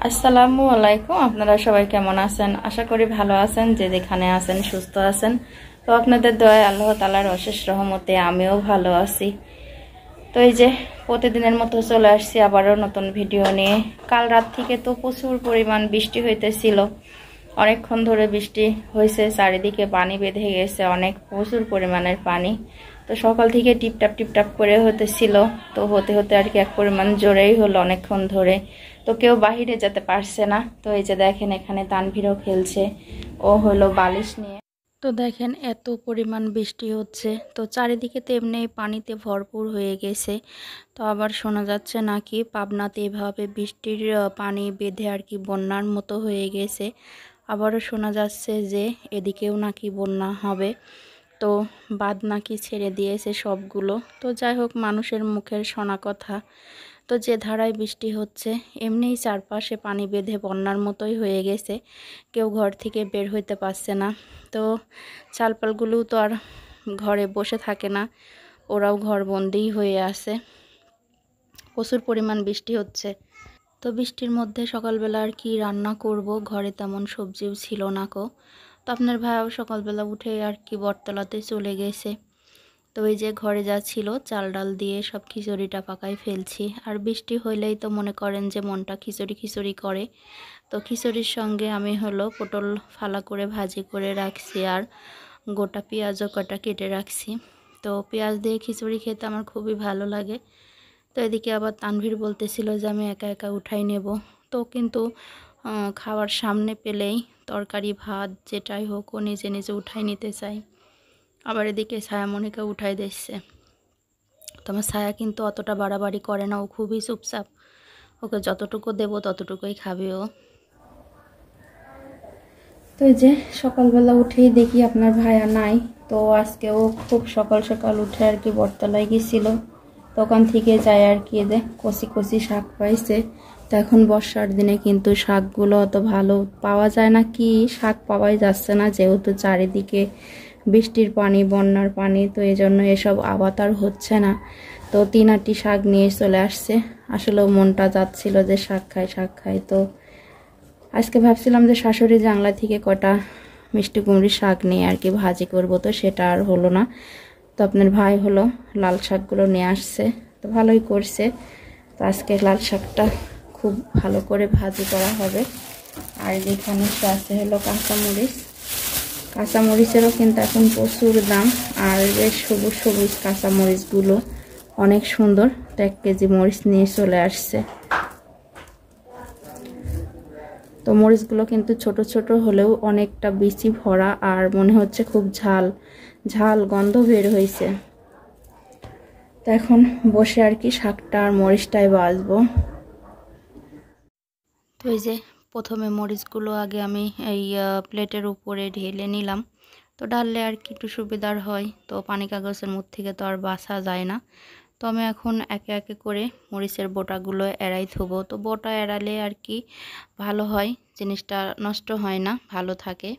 আসসালামু আলাইকুম। আপনারা সবাই কেমন আছেন? আশা করি ভালো আছেন, যে যেখানে আছেন সুস্থ আছেন। তো আপনাদের দয়ায় আল্লাহ তাআলার অশেষ রহমতে আমিও ভালো আছি। তো এই যে প্রতিদিনের মতো চলে আসছি আবারও নতুন ভিডিও নিয়ে। কাল রাত থেকে তো প্রচুর পরিমাণ বৃষ্টি হইতেছিল, অনেকক্ষণ ধরে বৃষ্টি হয়েছে, চারিদিকে পানি বেঁধে গেছে, অনেক প্রচুর পরিমাণের পানি। তো সকাল থেকে টিপটাপ টিপটাপ করে হতেছিল, তো হতে হতে আর কি এক পরিমাণ জোরেই হলো অনেকক্ষণ ধরে। তো কেউ বাহিরে যেতে পারছে না। তো এই যে দেখেন এখানে তানভীরও খেলছে, ও হলো বালিশ নিয়ে। তো দেখেন এত পরিমাণ বৃষ্টি হচ্ছে, তো চারিদিকে তো এমনি পানিতে ভরপুর হয়ে গেছে। তো আবার শোনা যাচ্ছে নাকি পাবনাতে এভাবে বৃষ্টির পানি বেঁধে আর কি বন্যার মতো হয়ে গেছে। আবারও শোনা যাচ্ছে যে এদিকেও নাকি বন্যা হবে, তো বাঁধ নাকি ছেড়ে দিয়েছে সবগুলো। তো যাই হোক, মানুষের মুখের শোনা কথা। তো যে ধারায় বৃষ্টি হচ্ছে, এমনিই চারপাশে পানি বেঁধে বন্যার মতোই হয়ে গেছে, কেউ ঘর থেকে বের হইতে পারছে না। তো চালপালগুলোও তো আর ঘরে বসে থাকে না, ওরাও ঘরবন্দিই হয়ে আছে, প্রচুর পরিমাণ বৃষ্টি হচ্ছে। তো বৃষ্টির মধ্যে সকালবেলা আর কি রান্না করব, ঘরে তেমন সবজিও ছিল না কো। তো আপনার ভাইও সকালবেলা উঠে আর কি বটতলাতে চলে গেছে। তো এই যে ঘরে যা ছিল চাল ডাল দিয়ে সব খিচুড়িটা পাকাই ফেলছি। আর বৃষ্টি হইলেই তো মনে করেন যে মনটা খিচুড়ি খিচুড়ি করে। তো খিচুড়ির সঙ্গে আমি হলো পটল ফালা করে ভাজি করে রাখছি, আর গোটা পেঁয়াজও কটা কেটে রাখছি। তো পেঁয়াজ দিয়ে খিচুড়ি খেতে আমার খুবই ভালো লাগে। তো এদিকে আবার তানভীর বলতেছিল যে আমি একা একা উঠাই নেব। তো কিন্তু খাওয়ার সামনে পেলেই তরকারি ভাত যেটাই হোক ও নিজে নিজে উঠাই নিতে চাই। আবার এদিকে ছায়ামণিকে উঠাই দিচ্ছে। তো আমার ছায়া কিন্তু অতটা বাড়াবাড়ি করে না, ও খুবই চুপচাপ, ওকে যতটুকু দেবো ততটুকুই খাবে ও। তো এই যে সকালবেলা উঠেই দেখি আপনার ভাইয়া নাই। তো আজকেও খুব সকাল সকাল উঠে আর কি বটতলায় গেছিল, দোকান থেকে যায় আর কি যে কচি কচি শাক পাইছে। তো এখন বর্ষার দিনে কিন্তু শাকগুলো অত ভালো পাওয়া যায় না, কি শাক পাওয়াই যাচ্ছে না, যেহেতু চারিদিকে বৃষ্টির পানি বন্যার পানি, তো এই জন্য এসব আবাদ আর হচ্ছে না। তো 3-8টি শাক নিয়ে চলে আসছে, আসলে মনটা যাচ্ছিল যে শাক খাই শাক খাই। তো আজকে ভাবছিলাম যে শাশুড়ি জাংলা থেকে কটা মিষ্টি কুমড়ির শাক নিয়ে আর কি ভাজি করব, তো সেটা আর হলো না। তো আপনার ভাই হলো লাল শাকগুলো নিয়ে আসছে, তো ভালোই করছে। তো আজকে লাল শাকটা খুব ভালো করে ভাজি করা হবে। আর এখানে আছে হলো কাঁচামরিচ, কাঁচামরিচেরও কিন্তু এখন প্রচুর দাম, আর বেশ সবুজ সবুজ কাঁচামরিচগুলো অনেক সুন্দর। তো 1 কেজি মরিচ নিয়ে চলে আসছে। তো মরিচগুলো কিন্তু ছোট ছোট হলেও অনেকটা বিচি ভরা, আর মনে হচ্ছে খুব ঝাল ঝাল গন্ধ বের হয়েছে। তো এখন বসে আর কি শাকটা আর মরিচটাই ভাজবো। তো এই যে প্রথমে মরিচগুলো আগে আমি এই প্লেটের উপরে ঢেলে নিলাম, তো ঢাললে আর কি একটু সুবিধার হয়। তো পানি কাগজের মধ্যে থেকে তো আর বাছা যায় না। তো আমি এখন একে একে করে মরিচের বোটাগুলো এড়াই থবো। তো বোটা এড়ালে আর কি ভালো হয়, জিনিসটা নষ্ট হয় না, ভালো থাকে।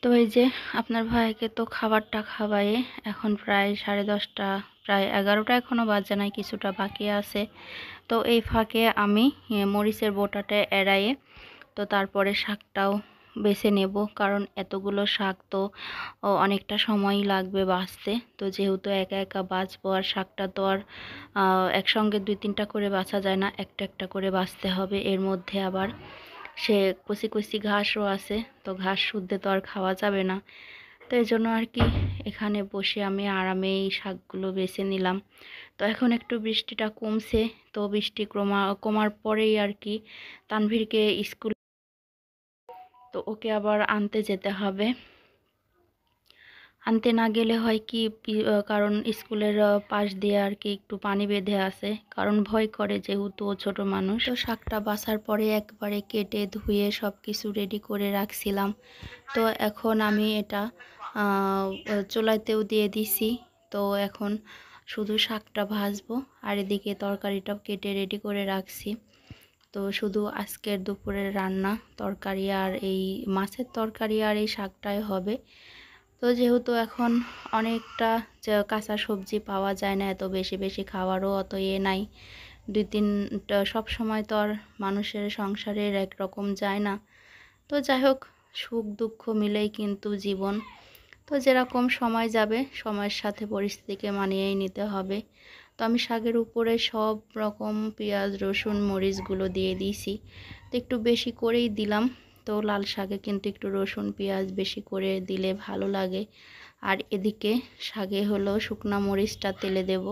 তো এই যে আপনার ভাইকে তো খাবারটা খাওয়ায়ে এখন প্রায় 10:30, প্রায় 11টা এখনও বাজে নাই, কিছুটা বাকি আছে। তো এই ফাঁকে আমি মরিচের বোটাটা এড়াইয়ে তো তারপরে শাকটাও বেছে নেব, কারণ এতগুলো শাক তো অনেকটা সময়ই লাগবে বাছতে। তো যেহেতু একা একা বাছবো, আর শাকটা তো আর একসঙ্গে 2-3টা করে বাছা যায় না, একটা একটা করে বাছতে হবে। এর মধ্যে আবার সে কচি কচি ঘাসও আছে, তো ঘাস শুদ্ধে তো আর খাওয়া যাবে না। তো এই জন্য আর কি এখানে বসে আমি আরামে এই শাকগুলো বেছে নিলাম। তো এখন একটু বৃষ্টিটা কমছে, তো বৃষ্টি কমার পরেই আর কি তানভীরকে স্কুল, তো ওকে আবার আনতে যেতে হবে। আনতে না গেলে হয় কি কারণ স্কুলের পাশ দিয়ে আর কি একটু পানি বেঁধে আছে, কারণ ভয় করে যেহেতু ও ছোট মানুষ। তো শাকটা বাছার পরে একবারে কেটে ধুয়ে সব কিছু রেডি করে রাখছিলাম। তো এখন আমি এটা চুলাতেও দিয়ে দিছি। তো এখন শুধু শাকটা ভাজবো, আর এদিকে তরকারিটাও কেটে রেডি করে রাখছি। তো শুধু আজকের দুপুরের রান্না তরকারি আর এই মাছের তরকারি আর এই শাকটাই হবে। তো যেহেতু এখন অনেকটা কাঁচা সবজি পাওয়া যায় না, এত বেশি বেশি খাওয়ারও অত নাই, 2-3টা, সব সময় তো আর মানুষের সংসারের একরকম যায় না। তো যাই হোক, সুখ দুঃখ মিলেই কিন্তু জীবন। তো যেরকম সময় যাবে সময়ের সাথে পরিস্থিতিকে মানিয়েই নিতে হবে। তো আমি শাকের উপরে সব রকম পেঁয়াজ রসুন মরিচগুলো দিয়ে দিয়েছি, তো একটু বেশি করেই দিলাম। তো লাল শাকে কিন্তু একটু রসুন পেঁয়াজ বেশি করে দিলে ভালো লাগে। আর এদিকে শাকে হলো শুকনা মরিচটা তেলে দেব,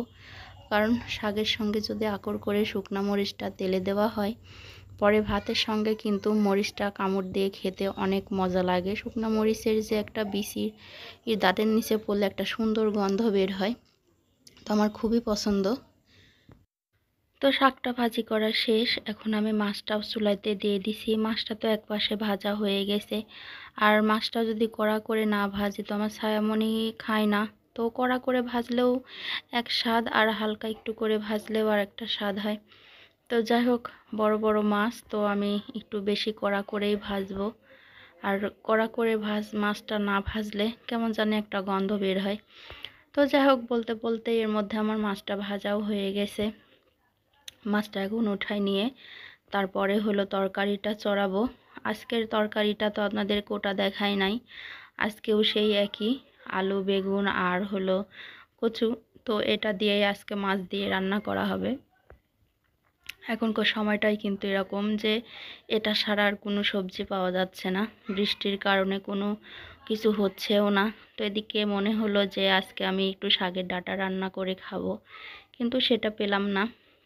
কারণ শাকের সঙ্গে যদি আকর করে শুকনা মরিচটা তেলে দেওয়া হয়, পরে ভাতের সঙ্গে কিন্তু মরিচটা কামড় দিয়ে খেতে অনেক মজা লাগে। শুকনা মরিচের যে একটা বিচির দাঁতের নিচে পড়লে একটা সুন্দর গন্ধ বের হয়, তো আমার খুবই পছন্দ। তো শাকটা ভাজি করা শেষ, এখন আমি মাছটাও চুলাইতে দিয়ে দিছি। মাছটা তো একপাশে ভাজা হয়ে গেছে, আর মাছটা যদি কড়া করে না ভাজি তো আমার ছায়ামণি খায় না। তো কড়া করে ভাজলেও এক স্বাদ, আর হালকা একটু করে ভাজলেও আর একটা স্বাদ হয়। তো যাই হোক, বড় বড় মাছ তো আমি একটু বেশি কড়া করেই ভাজবো। আর কড়া করে মাছটা না ভাজলে কেমন জানি একটা গন্ধ বের হয়। তো যাই হোক, বলতে বলতে এর মধ্যে আমার মাছটা ভাজাও হয়ে গেছে। মাছটা এখন উঠাই নিয়ে তারপরে হলো তরকারিটা চড়াবো। আজকের তরকারিটা তো আপনাদের কোটা দেখাই নাই, আজকেও সেই একই আলু বেগুন আর হলো কচু। তো এটা দিয়েই আজকে মাছ দিয়ে রান্না করা হবে। এখনকার সময়টাই কিন্তু এরকম যে এটা ছাড়া আর কোনো সবজি পাওয়া যাচ্ছে না, বৃষ্টির কারণে কোনো কিছু হচ্ছেও না। তো এদিকে মনে হলো যে আজকে আমি একটু শাকের ডাঁটা রান্না করে খাবো, কিন্তু সেটা পেলাম না।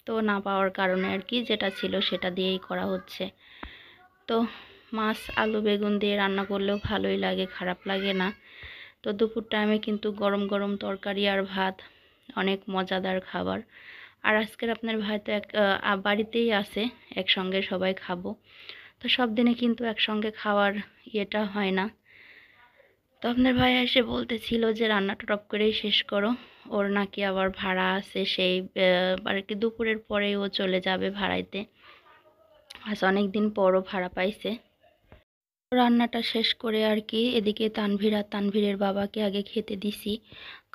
তো না পাওয়ার কারণে আর কি যেটা ছিল সেটা দিয়েই করা হচ্ছে। তো মাছ আলু বেগুন দিয়ে রান্না করলেও ভালোই লাগে, খারাপ লাগে না। তো দুপুর টাইমে কিন্তু গরম গরম তরকারি আর ভাত অনেক মজাদার খাবার। আর আজকের আপনার ভাই তো বাড়িতেই আছে, একসঙ্গে সবাই খাবো। তো সব দিনে কিন্তু একসঙ্গে খাওয়ার ইয়েটা হয় না। তো আপনার ভাই এসে বলতেছিল যে রান্নাটা টপ করেই শেষ করো, ওর নাকি আবার ভাড়া আছে, সেই আর কি দুপুরের পরেই ও চলে যাবে ভাড়াইতে। আজ অনেক দিন পরও ভাড়া পাইছে। রান্নাটা শেষ করে আর কি এদিকে তানভীর আর তানভীরের বাবাকে আগে খেতে দিছি,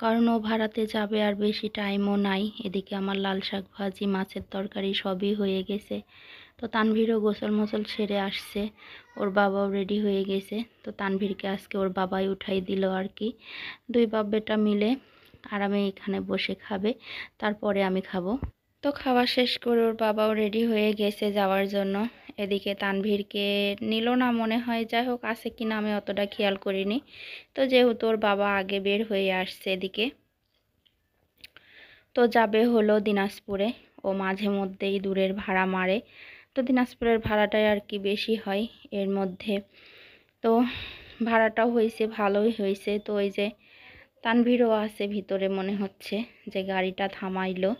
কারণ ও ভাড়াতে যাবে আর বেশি টাইমও নাই। এদিকে আমার লাল শাক ভাজি মাছের তরকারি সবই হয়ে গেছে। তো তানভীরও গোসল মোসল সেরে আসছে, ওর বাবাও রেডি হয়ে গেছে। তো তানভীরকে আজকে ওর বাবাই উঠাই দিল আর কি। দুই বাপ বেটা মিলে আরামে এখানে বসে খাবে, তারপরে আমি খাবো। তো খাওয়া শেষ করে ওর বাবাও রেডি হয়ে গেছে যাওয়ার জন্য। এদিকে তানভীরকে নিল না মনে হয়, যাই হোক আছে কিনা আমি অতটা খেয়াল করিনি। তো যেহেতু ওর বাবা আগে বের হয়ে আসছে এদিকে, তো যাবে হলো দিনাজপুরে। ও মাঝে মধ্যেই দূরের ভাড়া মারে, তো দিনাজপুরের ভাড়াটাই আর কি বেশি হয় এর মধ্যে। তো ভাড়াটাও হয়েছে, ভালোই হয়েছে। তো ওই যে তানভীরও আছে ভিতরে, মনে হচ্ছে যে গাড়িটা থামাইলো।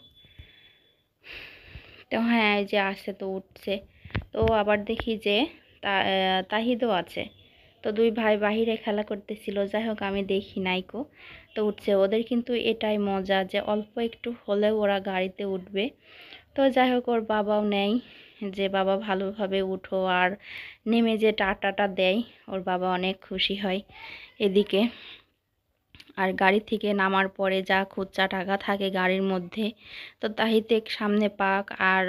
তো হ্যাঁ, এই যে আসে, তো উঠছে। তো আবার দেখি যে তাহিদও আছে। তো দুই ভাই বাহিরে খেলা করতেছিল, যাই হোক আমি দেখি নাইকো। তো উঠছে, ওদের কিন্তু এটাই মজা যে অল্প একটু হলেও ওরা গাড়িতে উঠবে। তো যাই হোক, ওর বাবাও নেয় যে বাবা ভালোভাবে উঠো, আর নেমে যে টাটাটা দেয়, ওর বাবা অনেক খুশি হয় এদিকে। আর গাড়ি থেকে নামার পরে যা খুচরা টাকা থাকে গাড়ির মধ্যে, তো তাহিতে সামনে পাক আর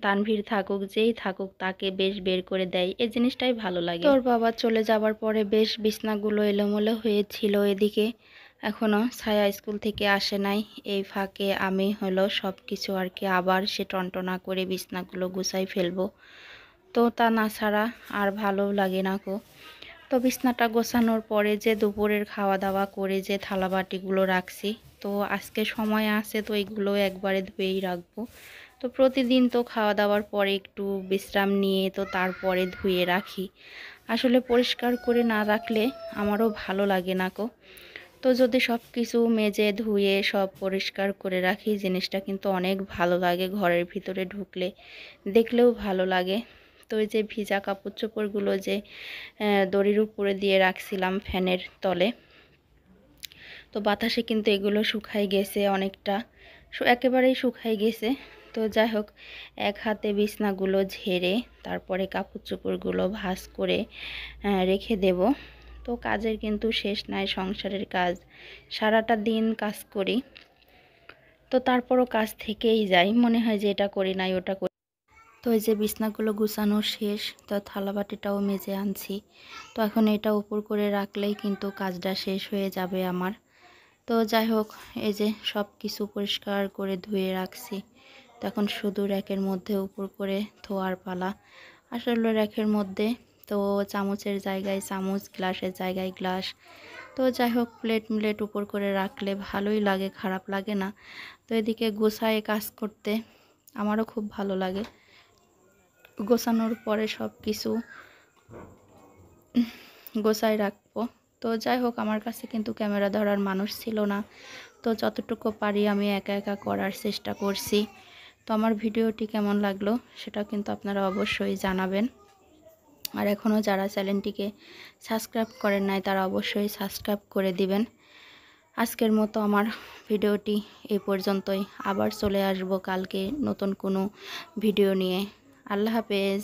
তানভীর থাকুক যেই থাকুক তাকে বেশ বের করে দেয়, এই জিনিসটাই ভালো লাগে। তোর বাবা চলে যাবার পরে বেশ বিছনাগুলো এলোমেলো হয়েছিল এদিকে, এখনো ছায়া স্কুল থেকে আসে নাই। এই ফাঁকে আমি হলো সব কিছু আর কি আবার সে টনটনা করে বিছনাগুলো গুছাই ফেলবো। তো তা না ছাড়া আর ভালো লাগে না গো। তো বিছনাটা গোছানোর পরে যে দুপুরের খাওয়া দাওয়া করে যে থালা বাটিগুলো রাখছি, তো আজকে সময় আছে তো এগুলো একবারে ধুয়েই রাখবো। তো প্রতিদিন তো খাওয়া দাওয়ার পরে একটু বিশ্রাম নিয়ে তো তারপরে ধুয়ে রাখি। আসলে পরিষ্কার করে না রাখলে আমারও ভালো লাগে না গো। তো যদি সব কিছু মেজে ধুয়ে সব পরিষ্কার করে রাখি, জিনিসটা কিন্তু অনেক ভালো লাগে, ঘরের ভিতরে ঢুকলে দেখলেও ভালো লাগে। তো এই যে ভিজা কাপড় চোপড়গুলো যে দড়ির উপরে দিয়ে রাখছিলাম ফ্যানের তলে, তো বাতাসে কিন্তু এগুলো শুকাই গেছে অনেকটা, একেবারেই শুকাই গেছে। তো যাই হোক, এক হাতে বিছনাগুলো ঝেড়ে তারপরে কাপড় চোপড়গুলো ভাঁজ করে রেখে দেব। তো কাজের কিন্তু শেষ নাই, সংসারের কাজ সারাটা দিন কাজ করি। তো তারপরও কাজ থেকেই যায়, মনে হয় যে এটা করি নাই ওটা করি। তো এই যে বিছনাগুলো গুছানো শেষ, তো থালা বাটিটাও মেজে আনছি। তো এখন এটা উপর করে রাখলেই কিন্তু কাজটা শেষ হয়ে যাবে আমার। তো যাই হোক, এই যে সব কিছু পরিষ্কার করে ধুয়ে রাখছি। তো এখন শুধু র্যাকের মধ্যে উপর করে ধোয়ার পালা। আসলে র্যাকের মধ্যে তো চামচের জায়গায় চামচ, গ্লাসের জায়গায় গ্লাস। তো যাই হোক, প্লেট উপর করে রাখলে ভালোই লাগে, খারাপ লাগে না। তো এদিকে গোছায় কাজ করতে আমারও খুব ভালো লাগে। গোছানোর পরে সব কিছু গোছায় রাখবো। তো যাই হোক, আমার কাছে কিন্তু ক্যামেরা ধরার মানুষ ছিল না। তো যতটুকু পারি আমি একা একা করার চেষ্টা করছি। তো আমার ভিডিওটি কেমন লাগলো সেটা কিন্তু আপনারা অবশ্যই জানাবেন। আর এখনও যারা চ্যানেলটিকে সাবস্ক্রাইব করেন নাই তারা অবশ্যই সাবস্ক্রাইব করে দিবেন। আজকের মতো আমার ভিডিওটি এই পর্যন্তই। আবার চলে আসব কালকে নতুন কোনো ভিডিও নিয়ে। আল্লাহ হাফেজ।